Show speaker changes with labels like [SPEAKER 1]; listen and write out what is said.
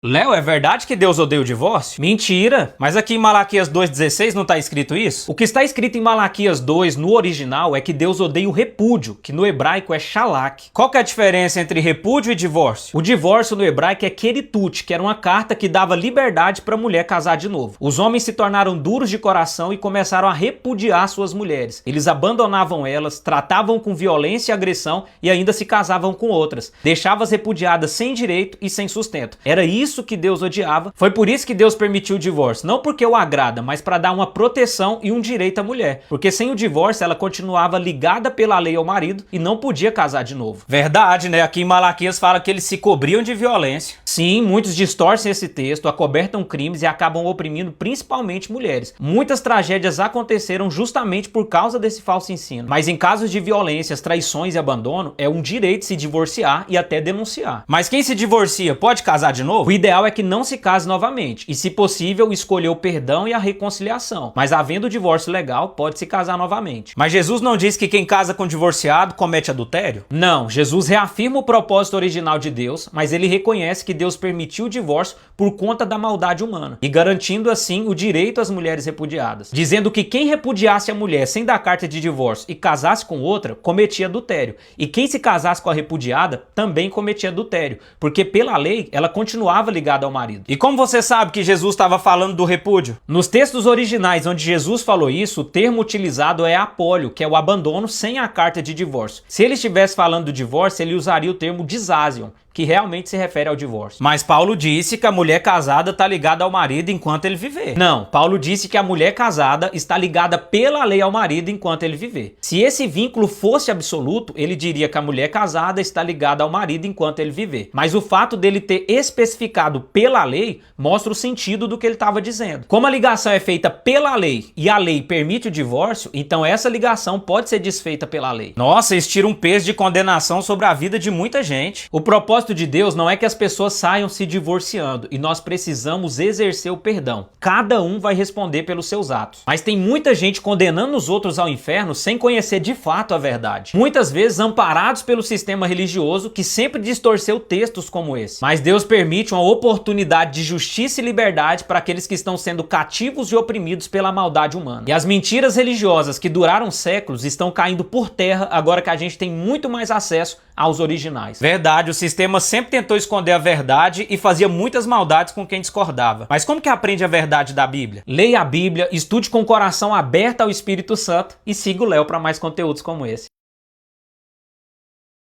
[SPEAKER 1] Léo, é verdade que Deus odeia o divórcio? Mentira! Mas aqui em Malaquias 2,16 não está escrito isso? O que está escrito em Malaquias 2 no original é que Deus odeia o repúdio, que no hebraico é shalak. Qual que é a diferença entre repúdio e divórcio? O divórcio no hebraico é keritut, que era uma carta que dava liberdade para a mulher casar de novo. Os homens se tornaram duros de coração e começaram a repudiar suas mulheres. Eles abandonavam elas, tratavam com violência e agressão e ainda se casavam com outras. Deixavam as repudiadas sem direito e sem sustento. Era isso que Deus odiava. Foi por isso que Deus permitiu o divórcio. Não porque o agrada, mas para dar uma proteção e um direito à mulher. Porque sem o divórcio ela continuava ligada pela lei ao marido e não podia casar de novo. Verdade, né? Aqui em Malaquias fala que eles se cobriam de violência. Sim, muitos distorcem esse texto, acobertam crimes e acabam oprimindo principalmente mulheres. Muitas tragédias aconteceram justamente por causa desse falso ensino. Mas em casos de violências, traições e abandono, é um direito se divorciar e até denunciar. Mas quem se divorcia pode casar de novo? O ideal é que não se case novamente e, se possível, escolher o perdão e a reconciliação. Mas havendo divórcio legal, pode se casar novamente. Mas Jesus não diz que quem casa com divorciado comete adultério? Não, Jesus reafirma o propósito original de Deus, mas ele reconhece que Deus permitiu o divórcio por conta da maldade humana e garantindo assim o direito às mulheres repudiadas, dizendo que quem repudiasse a mulher sem dar carta de divórcio e casasse com outra, cometia adultério. E quem se casasse com a repudiada também cometia adultério, porque pela lei ela continuava ligada ao marido. E como você sabe que Jesus estava falando do repúdio? Nos textos originais onde Jesus falou isso, o termo utilizado é apólio, que é o abandono sem a carta de divórcio. Se ele estivesse falando do divórcio, ele usaria o termo disasion, que realmente se refere ao divórcio. Mas Paulo disse que a mulher casada está ligada ao marido enquanto ele viver. Não, Paulo disse que a mulher casada está ligada pela lei ao marido enquanto ele viver. Se esse vínculo fosse absoluto, ele diria que a mulher casada está ligada ao marido enquanto ele viver. Mas o fato dele ter especificado pela lei mostra o sentido do que ele estava dizendo. Como a ligação é feita pela lei e a lei permite o divórcio, então essa ligação pode ser desfeita pela lei. Nossa, isso tira um peso de condenação sobre a vida de muita gente. O propósito de Deus não é que as pessoas saiam se divorciando e nós precisamos exercer o perdão. Cada um vai responder pelos seus atos. Mas tem muita gente condenando os outros ao inferno sem conhecer de fato a verdade. Muitas vezes amparados pelo sistema religioso que sempre distorceu textos como esse. Mas Deus permite uma oportunidade de justiça e liberdade para aqueles que estão sendo cativos e oprimidos pela maldade humana. E as mentiras religiosas que duraram séculos estão caindo por terra agora que a gente tem muito mais acesso aos originais. Verdade, o sistema sempre tentou esconder a verdade e fazia muitas maldades com quem discordava. Mas como que aprende a verdade da Bíblia? Leia a Bíblia, estude com o coração aberto ao Espírito Santo e siga o Léo para mais conteúdos como esse.